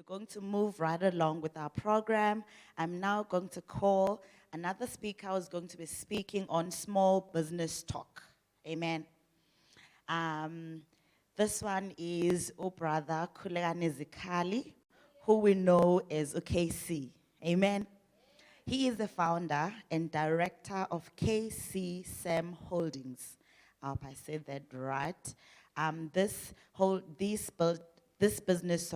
We're going to move right along with our program. I'm now going to call another speaker who's going to be speaking on small business talk. Amen. Um, this one is brother Khulekani Zikhali, who we know as KC. Amen. He is the founder and director of KC Sam Holdings. I hope I said that right. This business,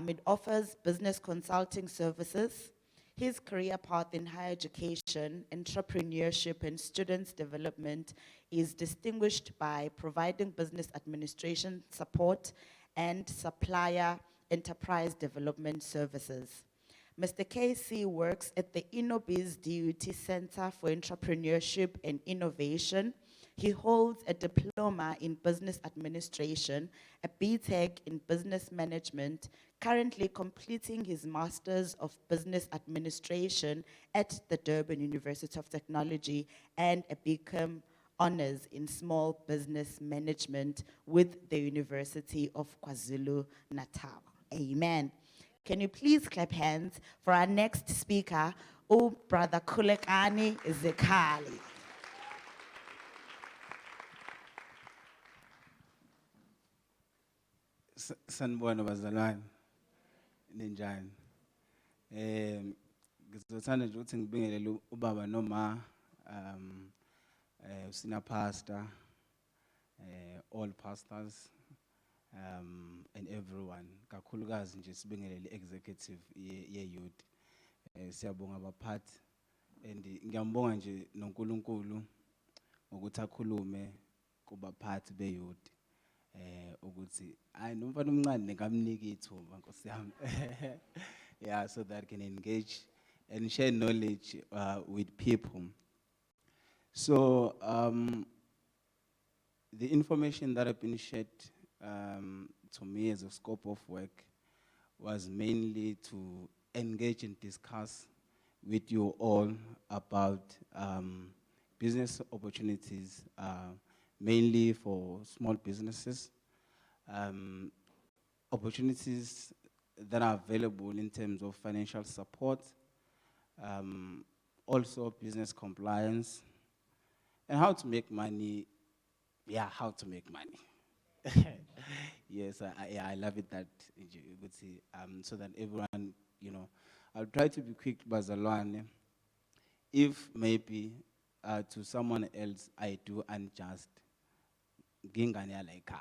it offers business consulting services. His career path in higher education, entrepreneurship, and students' development is distinguished by providing business administration support and supplier enterprise development services. Mr. KC works at the InnoBiz DUT Center for Entrepreneurship and Innovation. He holds a diploma in business administration, a BTech in business management, currently completing his Master's of Business Administration at the Durban University of Technology, and a BCom honors in small business management with the University of KwaZulu-Natal. Amen. Can you please clap hands for our next speaker, brother Khulekani Zikhali. Sanibona bazalwane ninjani ngizothanda nje ukuthi ngibingelele ubaba noma usina pastor all pastors and everyone kakhulukazi nje sibingelele executive ye youth siyabonga abaphathi and ngiyambonga nje noNkulunkulu ngokuthi akhulume kubaphathi be youth ukuthi hayi nomfana omncane ngingamnika ithuba Nkosi yami yeah, so that I can engage and share knowledge with people. So the information that have been shared to me as a scope of work was mainly to engage and discuss with you all about business opportunities, mainly for small businesses, opportunities that are available in terms of financial support, also business compliance, and how to make money. Yeah, how to make money. Yes, I love it that you would see, so that everyone, I'll try to be quick, Bazalwane. If maybe to someone else I do unjust, ngingane like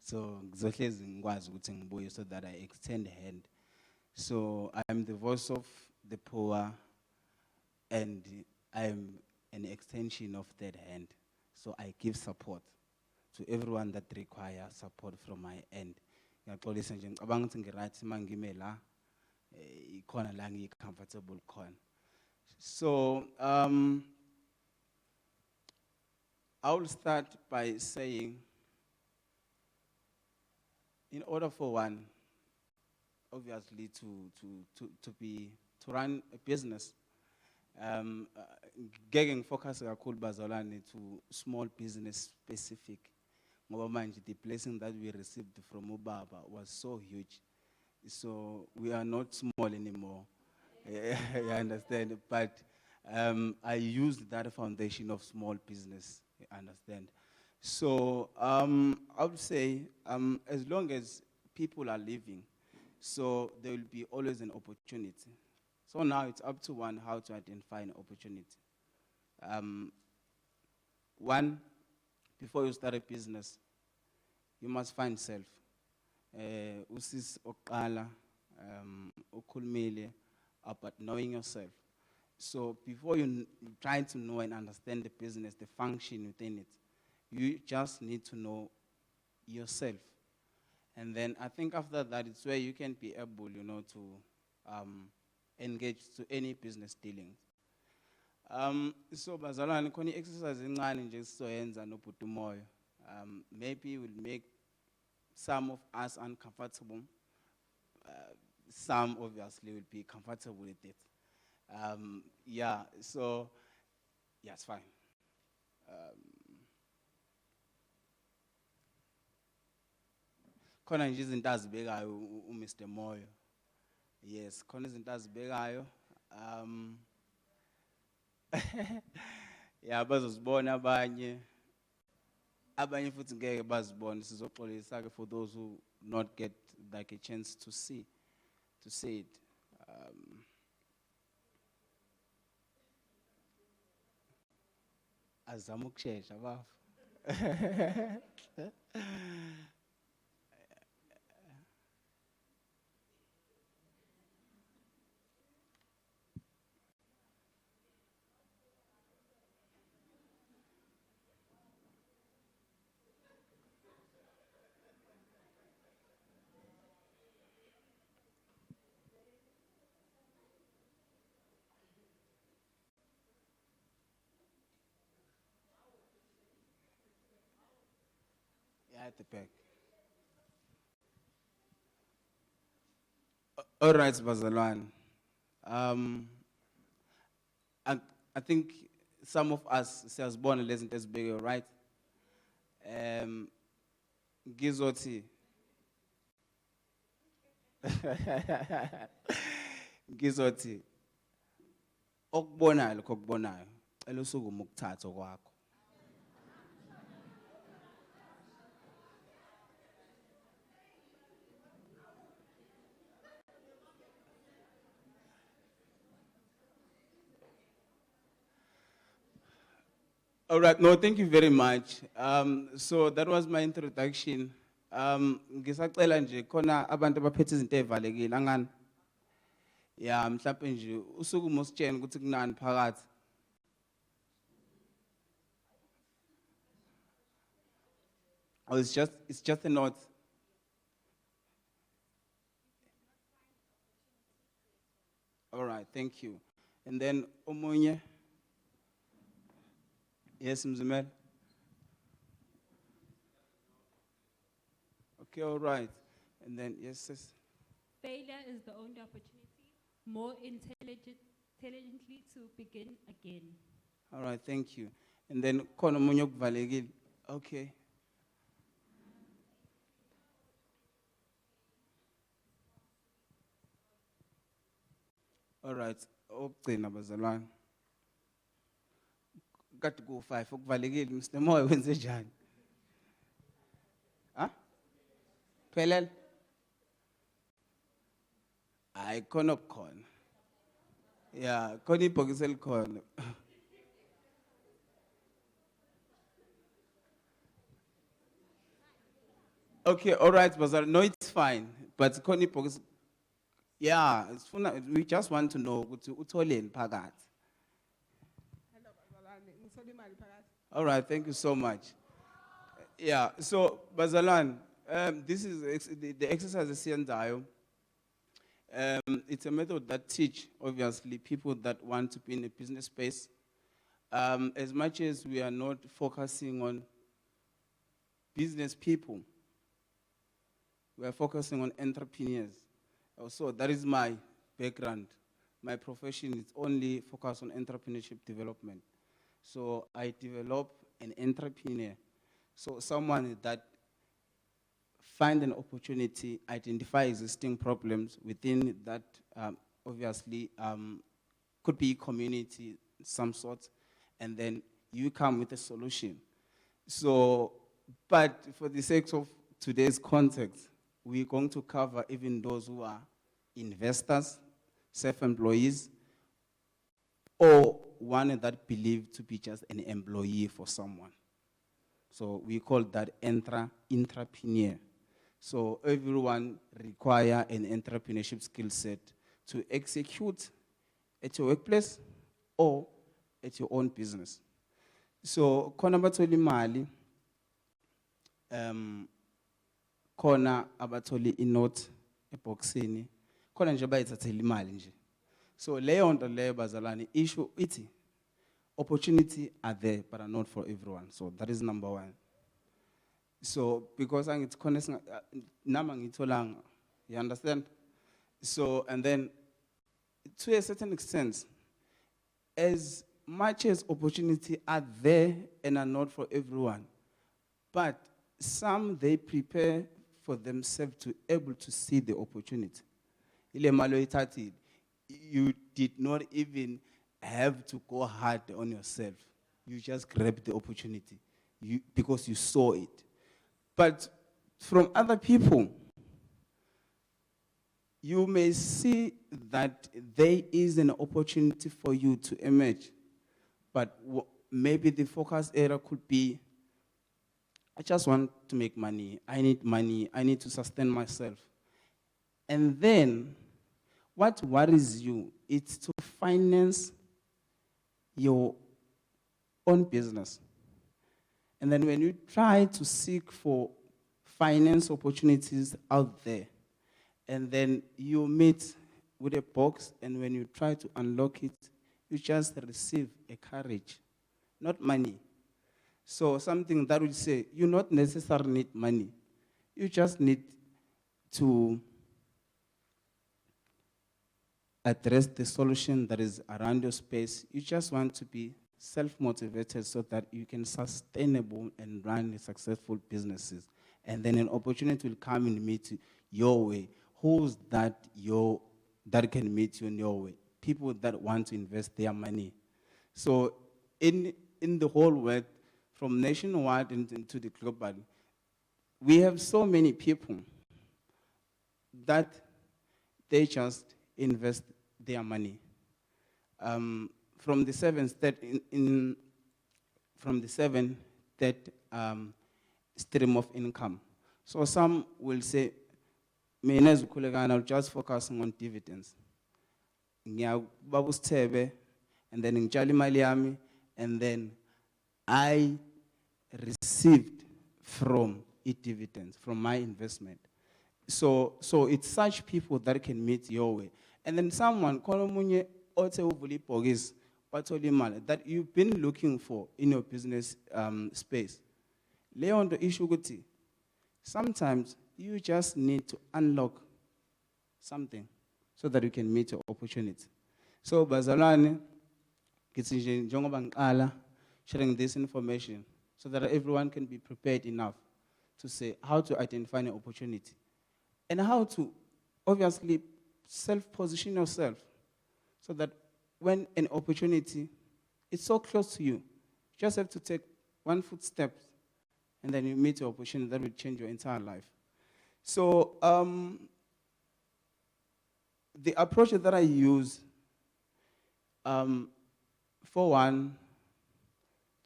so so that I extend a hand. So I'm the voice of the poor, and I'm an extension of that hand. So I give support to everyone that requires support from my end. So I will start by saying, in order for one, obviously, to run a business, getting focus bazalwane to small business specific. The blessing that we received from Ubaba was so huge. So we are not small anymore. You understand? But I used that foundation of small business. You understand? So I would say, as long as people are living, so there will be always an opportunity. So now it's up to one how to identify an opportunity. One, before you start a business, you must find self. Usis okala, okulmele, about knowing yourself. So before you try to know and understand the business, the function within it, you just need to know yourself. And then I think after that, it's where you can be able, to engage to any business dealings. So bazalwane khona exercise encane nje sizoyenza nobhuti umoyo. Maybe will make some of us uncomfortable. Some obviously will be comfortable with it. Yeah, so yeah, it's fine. khona nje izinto azibekayo uMr Moyo. Yes, khona izinto azibekayo. Yeah, bazosibona abanye. Abanye futhi ngeke bazibone. Sizoxolisa ke for those who not get like a chance to see it. Azama ukushesha bafu. Yeah, at the back. All right, Bazalwan. I think some of us sales born and as big, right? Gizotti. Gizotti. Okubonayo lokho okubonayo. Cela usukume ukuthatha kwakho. All right, no, thank you very much. So that was my introduction. Ngisacela nje khona abantu abaphethe izinto ezivalekile angani. Yeah, mhlawumbe nje usukume usitshene ukuthi kunani phakathi. Oh, it's just a note. All right, thank you. And then omunye. Yes, Mzumel. Okay, all right. And then yes, sis. Failure is the only opportunity, more intelligently to begin again. All right, thank you. And then khona omunye okuvalekile. Okay. All right. Okugcina bazalwane. Kade ku5 okuvalekile Mr Moyo wenze njani? Ha? Phelele? Hayi khona okukhona. Yeah, khona ibhokisi elikhona. Okay, all right, Bazal. No, it's fine. But khona ibhokisi. Yeah, we just want to know ukuthi utholeni phakathi. All right, thank you so much. Yeah, so Bazalan, this is the exercise is Siendayo. It's a method that teach, obviously, people that want to be in a business space. As much as we are not focusing on business people, we are focusing on entrepreneurs. Also, that is my background. My profession is only focused on entrepreneurship development. So I develop an entrepreneur. So someone that find an opportunity, identify existing problems within that, obviously, could be community, some sort, and then you come with a solution. So, but for the sake of today's context, we're going to cover even those who are investors, self-employees, or one that believe to be just an employee for someone. So we call that intrapreneur. So everyone require an entrepreneurship skill set to execute at your workplace or at your own business. So khona abatholi imali, khona abatholi inote eboxini, khona nje bayithathela imali nje. So leyo nto leyo bazalwane issue ithi opportunity are there but are not for everyone. So that is number one. So because angithi khona nama ngitholanga, you understand? So and then to a certain extent, as much as opportunity are there and are not for everyone, but some they prepare for themselves to able to see the opportunity. Ile mali oyithathile, you did not even have to go hard on yourself. You just grabbed the opportunity because you saw it. But from other people, you may see that there is an opportunity for you to emerge, but maybe the focus area could be, I just want to make money, I need to sustain myself. And then, what worries you is to finance your own business. And then when you try to seek for finance opportunities out there, and then you meet with a box, and when you try to unlock it, you just receive a courage, not money. So something that would say, you not necessarily need money. You just need to address the solution that is around your space. You just want to be self-motivated so that you can sustainable and run successful businesses. And then an opportunity will come and meet your way. Who's that can meet you in your way? People that want to invest their money. So in the whole world, from nationwide into the global, we have so many people that they just invest their money. From the seven stream of income. So some will say, mina as Khulekani, I'll just focus on dividends. Ngiyababa usithebe, and then ngitshala imali yami, and then I received from it dividends, from my investment. So it's such people that can meet your way. And then someone, that you've been looking for in your business space. Leon, the issue, sometimes you just need to unlock something so that you can meet your opportunity. So, Bazalwane, sharing this information so that everyone can be prepared enough to say how to identify an opportunity and how to obviously self-position yourself so that when an opportunity is so close to you, you just have to take one footstep and then you meet your opportunity that will change your entire life. So the approach that I use, for one,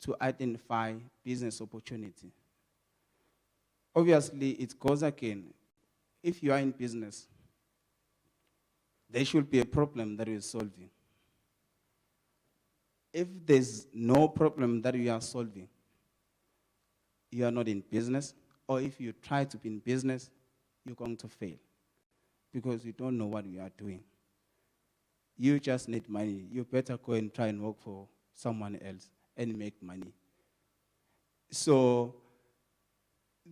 to identify business opportunity. Obviously, it goes again. If you are in business, there should be a problem that you're solving. If there's no problem that you are solving, you are not in business, or if you try to be in business, you're going to fail because you don't know what you are doing. You just need money. You better go and try and work for someone else and make money. So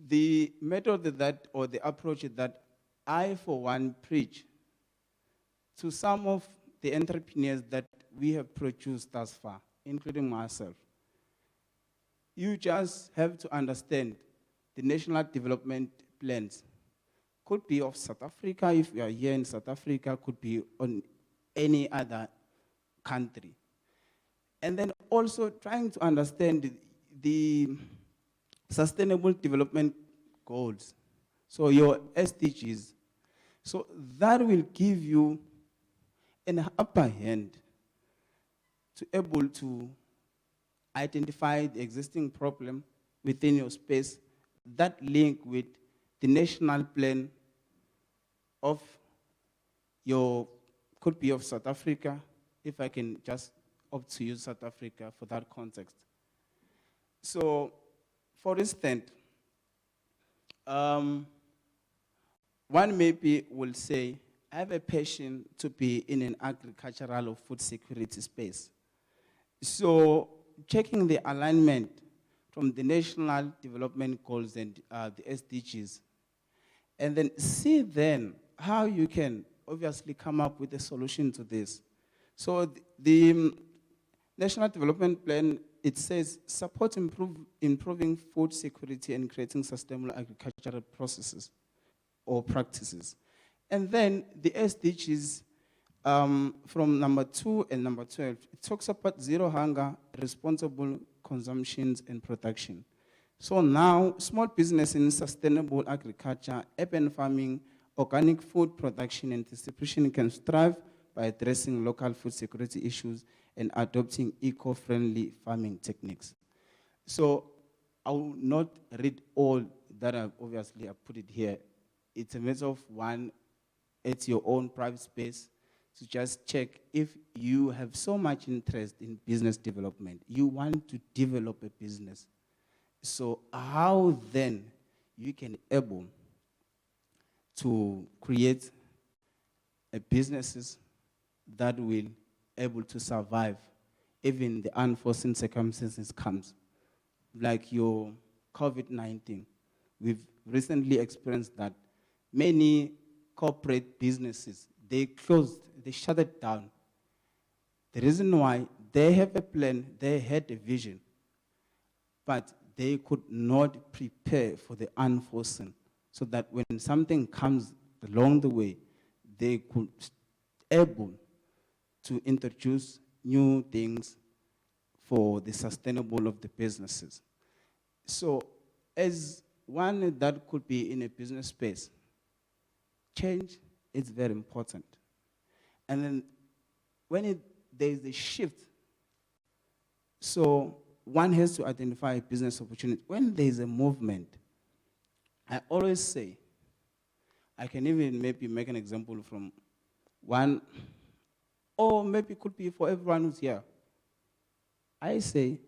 the method that, or the approach that I, for one, preach to some of the entrepreneurs that we have produced thus far, including myself, you just have to understand the national development plans. Could be of South Africa, if you are here in South Africa, could be on any other country. And then also trying to understand the sustainable development goals, so your SDGs. So that will give you an upper hand to able to identify the existing problem within your space that link with the national plan of your, could be of South Africa, if I can just opt to use South Africa for that context. So, for instance, one maybe will say, I have a passion to be in an agricultural or food security space. So, checking the alignment from the national development goals and the SDGs, and then see then how you can obviously come up with a solution to this. So the National Development Plan, it says, support improving food security and creating sustainable agricultural processes. or practices. And then the SDGs from number 2 and number 12, it talks about zero hunger, responsible consumptions and production. So now, small business in sustainable agriculture, urban farming, organic food production and distribution can thrive by addressing local food security issues and adopting eco-friendly farming techniques. So I will not read all that I've put it here. It's a matter of one, it's your own private space to just check if you have so much interest in business development. You want to develop a business. So how then you can able to create a businesses that will able to survive even the unforeseen circumstances comes, like your COVID-19. We've recently experienced that many corporate businesses, they closed, they shut it down. The reason why, they have a plan, they had a vision, but they could not prepare for the unforeseen, so that when something comes along the way, they could able to introduce new things for the sustainable of the businesses. So as one that could be in a business space, change is very important. And then when there is a shift, so one has to identify a business opportunity. When there is a movement, I always say, I can even maybe make an example from one, or maybe it could be for everyone who's here. I say,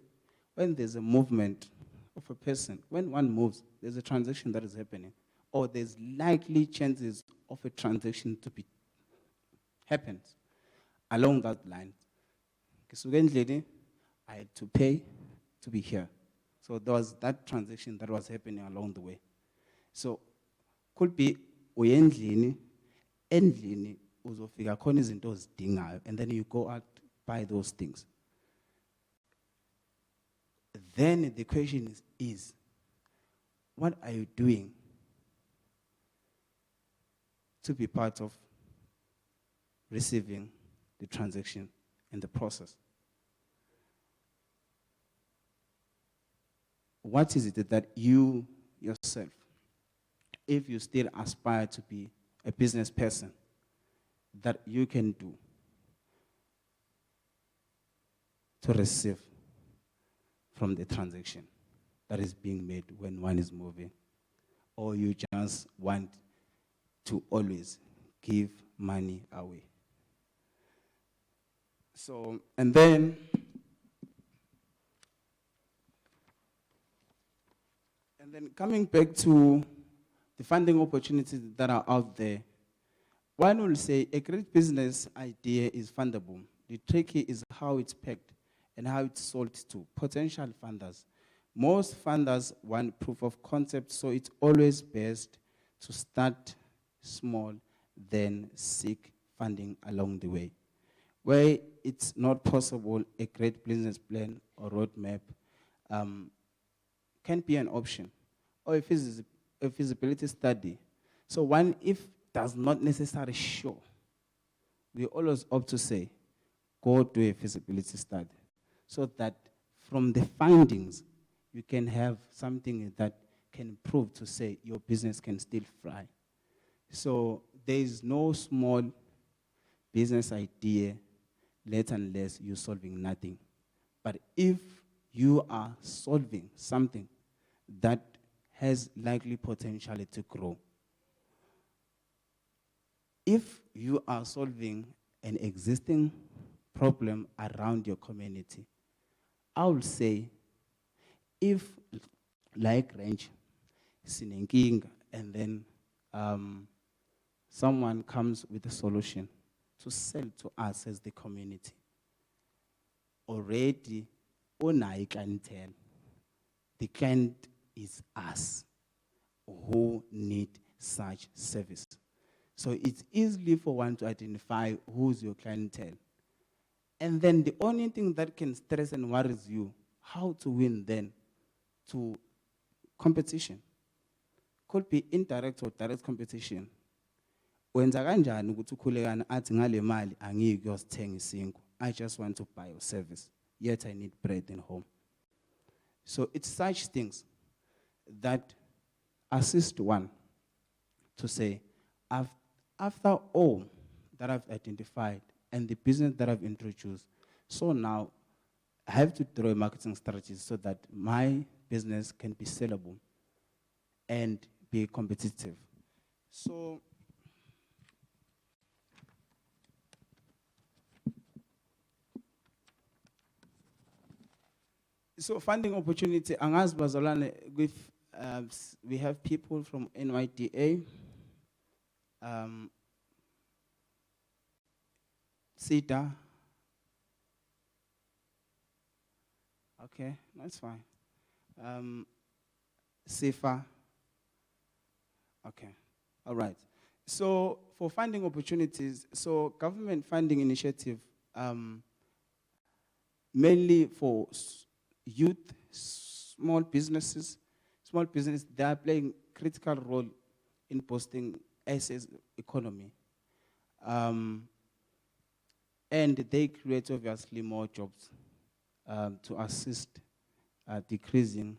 when there's a movement of a person, when one moves, there's a transaction that is happening, or there's likely chances of a transaction to be happens along that line. I had to pay to be here. So there was that transaction that was happening along the way. So could be endlini uzofika khona izinto ozidingayo, and then you go out buy those things. Then the question is what are you doing to be part of receiving the transaction and the process? What is it that you yourself, if you still aspire to be a business person, that you can do to receive from the transaction that is being made when one is moving? Or you just want to always give money away? So, and then coming back to the funding opportunities that are out there, one will say a great business idea is fundable. The tricky is how it's pegged and how it's sold to potential funders. Most funders want proof of concept, so it's always best to start small, then seek funding along the way. Where it's not possible, a great business plan or roadmap can be an option, or a feasibility study. So one, if does not necessarily show, we always opt to say, go do a feasibility study, so that from the findings, you can have something that can prove to say your business can still fly. So there is no small business idea, let unless you're solving nothing. But if you are solving something that has likely potential to grow, if you are solving an existing problem around your community, I would say, if like range, sinenking, and then someone comes with a solution to sell to us as the community, already unayi clientele. The client is us who need such service. So it's easy for one to identify who's your clientele. And then the only thing that can stress and worries you, how to win then, to competition. could be indirect or direct competition. Wenza kanjani ukuthi ukhulekani athi ngale mali angiyi kuyosithenga isinkwa. I just want to buy your service, yet I need bread in home. So it's such things that assist one to say, after all that I've identified and the business that I've introduced, so now I have to throw a marketing strategy so that my business can be sellable and be competitive. So funding opportunity, angazi bazalwane, we have people from NYDA, CETA. Okay, that's fine. SIFA. Okay, all right. So for funding opportunities, so government funding initiative, mainly for youth, small businesses, they are playing critical role in boosting SA's economy. And they create obviously more jobs to assist decreasing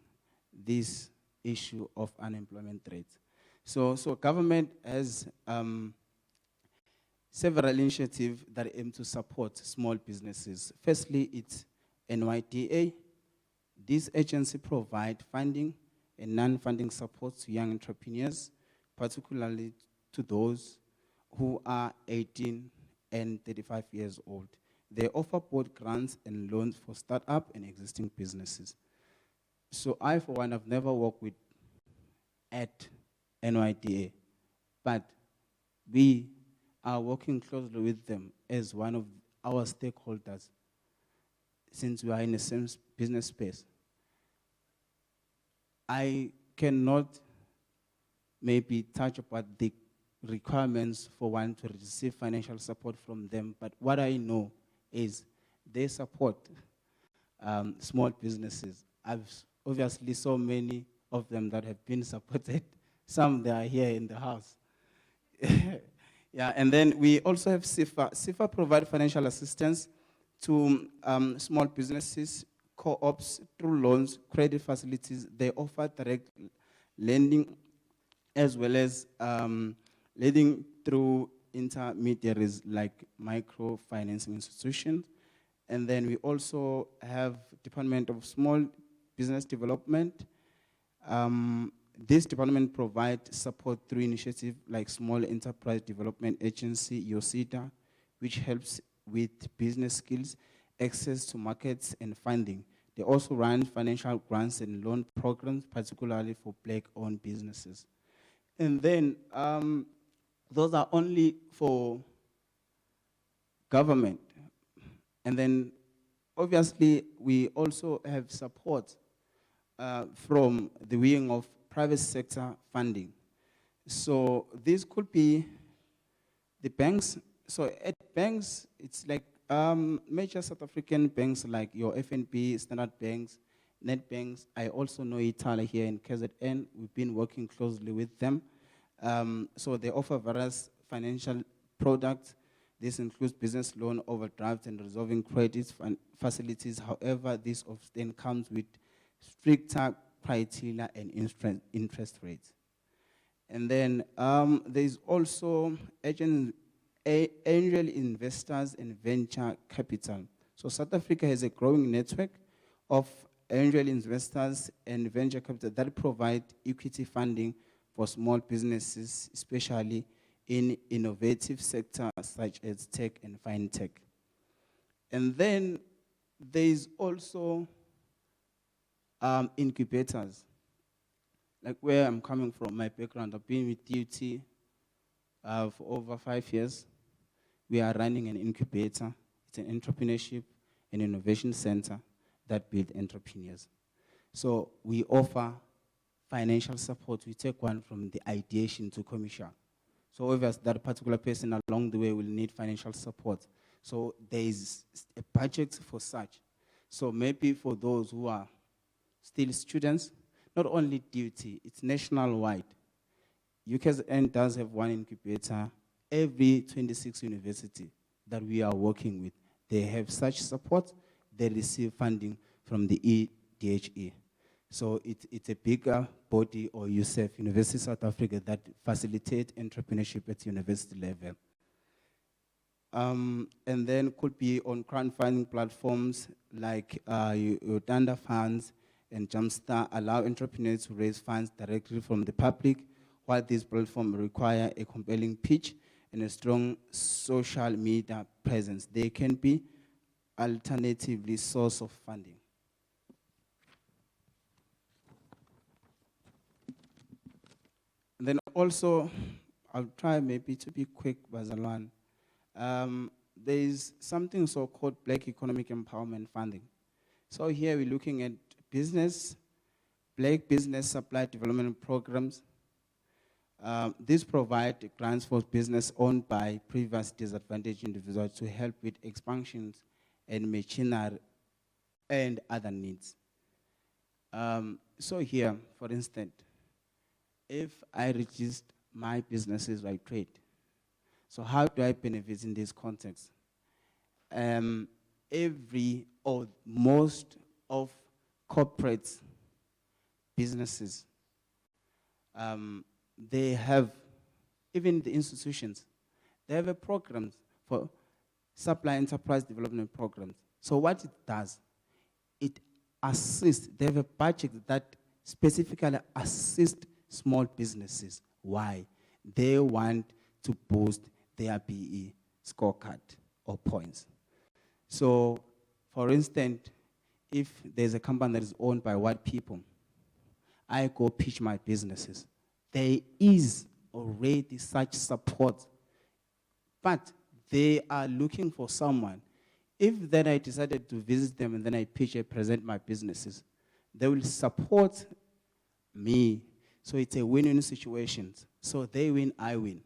this issue of unemployment rate. So government has several initiatives that aim to support small businesses. Firstly, it's NYDA. This agency provides funding and non-funding support to young entrepreneurs, particularly to those who are 18 and 35 years old. They offer both grants and loans for startup and existing businesses. So I, for one, have never worked with at NYDA, but we are working closely with them as one of our stakeholders since we are in the same business space. I cannot maybe touch about the requirements for one to receive financial support from them, but what I know is they support small businesses. I've obviously so many of them that have been supported. Some they are here in the house. Yeah, and then we also have SIFA. SIFA provide financial assistance to small businesses, co-ops, through loans, credit facilities. They offer direct lending as well as lending through intermediaries like microfinancing institutions. And then we also have Department of Small Business Development. This department provides support through initiatives like Small Enterprise Development Agency, YOSITA, which helps with business skills, access to markets, and funding. They also run financial grants and loan programs, particularly for Black-owned businesses. And then those are only for government. And then obviously we also have support from the wing of private sector funding. So this could be the banks. So at banks, it's like major South African banks like your FNB, Standard Banks, Nedbanks. I also know Italy here in KZN. We've been working closely with them. So they offer various financial products. This includes business loan, overdraft, and resolving credit facilities. However, this often comes with stricter criteria and interest rates. And then there's also angel investors and venture capital. So South Africa has a growing network of angel investors and venture capital that provide equity funding for small businesses, especially in innovative sectors such as tech and fintech. And then there's also incubators. Like where I'm coming from, my background, I've been with DUT for over 5 years. We are running an incubator. It's an entrepreneurship and innovation center that builds entrepreneurs. So we offer financial support. We take one from the ideation to commercial. So obviously that particular person along the way will need financial support. So there is a budget for such. So maybe for those who are still students, not only DUT, it's nationwide. UKZN does have one incubator. Every 26 university that we are working with, they have such support. They receive funding from the EDHE. So it's a bigger body, or USEF, University of South Africa, that facilitate entrepreneurship at university level. And then could be on crowdfunding platforms like Uganda Funds and Jumpstart allow entrepreneurs to raise funds directly from the public, while these platforms require a compelling pitch and a strong social media presence. They can be alternatively source of funding. And then also, I'll try maybe to be quick, Bazalwan. There is something so-called Black Economic Empowerment Funding. So here we're looking at business, Black business supply development programs. These provide grants for business owned by previous disadvantaged individuals to help with expansions and machinery and other needs. So here, for instance, if I register my businesses by trade, so how do I benefit in this context? Every or most of corporate businesses, they have, even the institutions, they have a program for supply enterprise development programs. So what it does, it assists, they have a budget that specifically assists small businesses. Why? They want to boost their BE scorecard or points. So, for instance, if there's a company that is owned by white people, I go pitch my businesses. There is already such support, but they are looking for someone. If then I decided to visit them and then I pitch and present my businesses, they will support me. So it's a win-win situation. So they win, I win.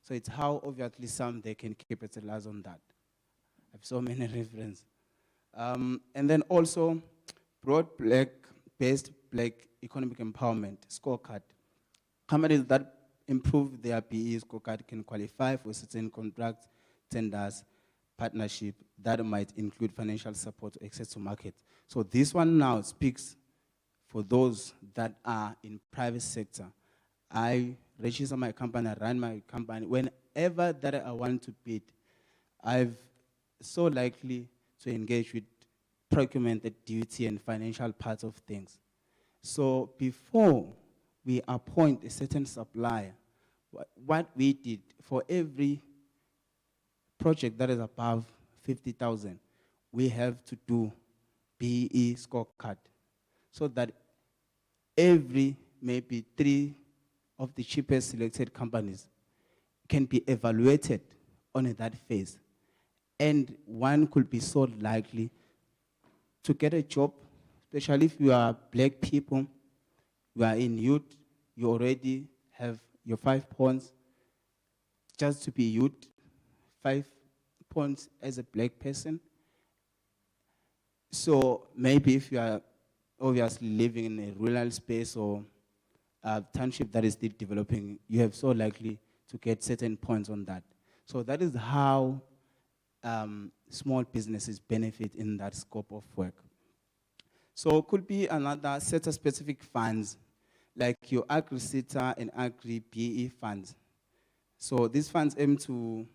So it's how obviously some they can capitalize on that. I have so many references. And then also broad Black-based Black economic empowerment scorecard. Companies that improve their BE scorecard can qualify for certain contracts, tenders, partnership that might include financial support or access to market. So this one now speaks for those that are in private sector. I register my company, I run my company. Whenever that I want to bid, I'm so likely to engage with procurement duty and financial parts of things. So before we appoint a certain supplier, what we did for every project that is above 50,000, we have to do BE scorecard, so that every maybe 3 of the cheapest selected companies can be evaluated on that phase. And one could be so likely to get a job, especially if you are Black people, you are in youth, you already have your 5 points just to be youth, 5 points as a Black person. So maybe if you are obviously living in a rural space or a township that is still developing, you have so likely to get certain points on that. So that is how small businesses benefit in that scope of work. So it could be another sector-specific funds, like your Agri-SETA and Agri-BE funds. So these funds aim to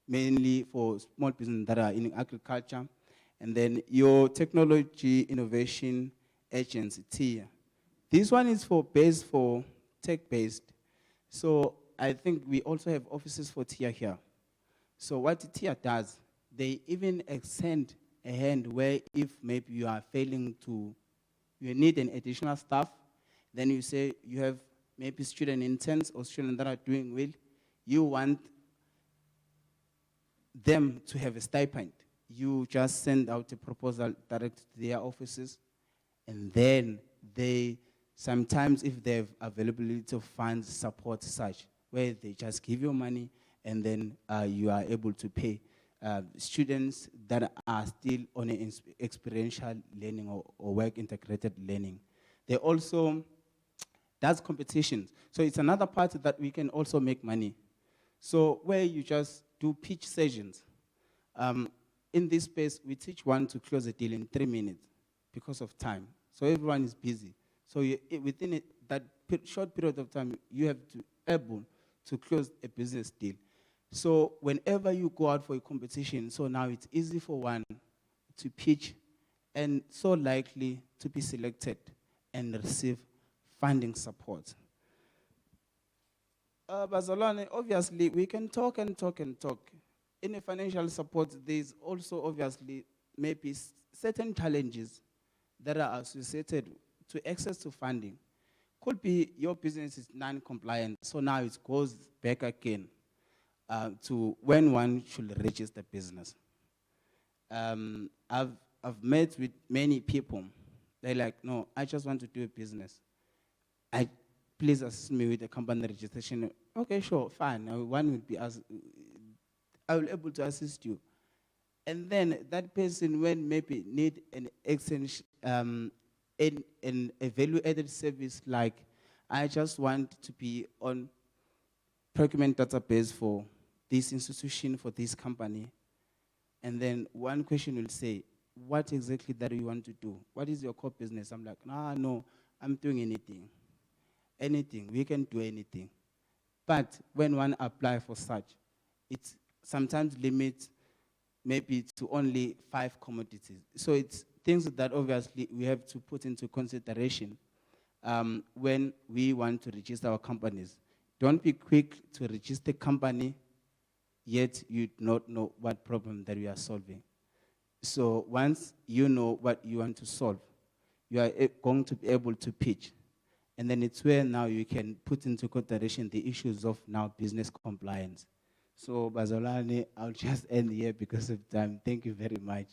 mainly for small businesses that are in agriculture, and then your technology innovation agency, TIA. This one is based for tech-based. So I think we also have offices for TIA here. So what TIA does, they even extend a hand where if maybe you are failing to, you need an additional staff, then you say you have maybe student interns or students that are doing well, you want them to have a stipend. You just send out a proposal direct to their offices, and then they, sometimes if they have availability of funds, support such, where they just give you money and then you are able to pay students that are still on an experiential learning or work integrated learning. They also That's competition. So it's another part that we can also make money. So where you just do pitch sessions. In this space, we teach one to close a deal in 3 minutes because of time. So everyone is busy. So within that short period of time, you have to able to close a business deal. So whenever you go out for a competition, so now it's easy for one to pitch and so likely to be selected and receive funding support. Bazalwane, obviously, we can talk and talk and talk. In a financial support, there's also obviously maybe certain challenges that are associated to access to funding. Could be your business is non-compliant, so now it goes back again to when one should register business. I've met with many people. They're like, no, I just want to do a business. Please assist me with the company registration. Okay, sure, fine. One will be I will be able to assist you. And then that person, when maybe need an extension, a value-added service, like I just want to be on procurement database for this institution, for this company. And then one question will say, what exactly that you want to do? What is your core business? I'm like, no, I'm doing anything. Anything, we can do anything. But when one apply for such, it's sometimes limits maybe to only 5 commodities. So it's things that obviously we have to put into consideration when we want to register our companies. Don't be quick to register a company, yet you do not know what problem that you are solving. So once you know what you want to solve, you are going to be able to pitch. And then it's where now you can put into consideration the issues of now business compliance. So Bazalwane, I'll just end here because of time. Thank you very much.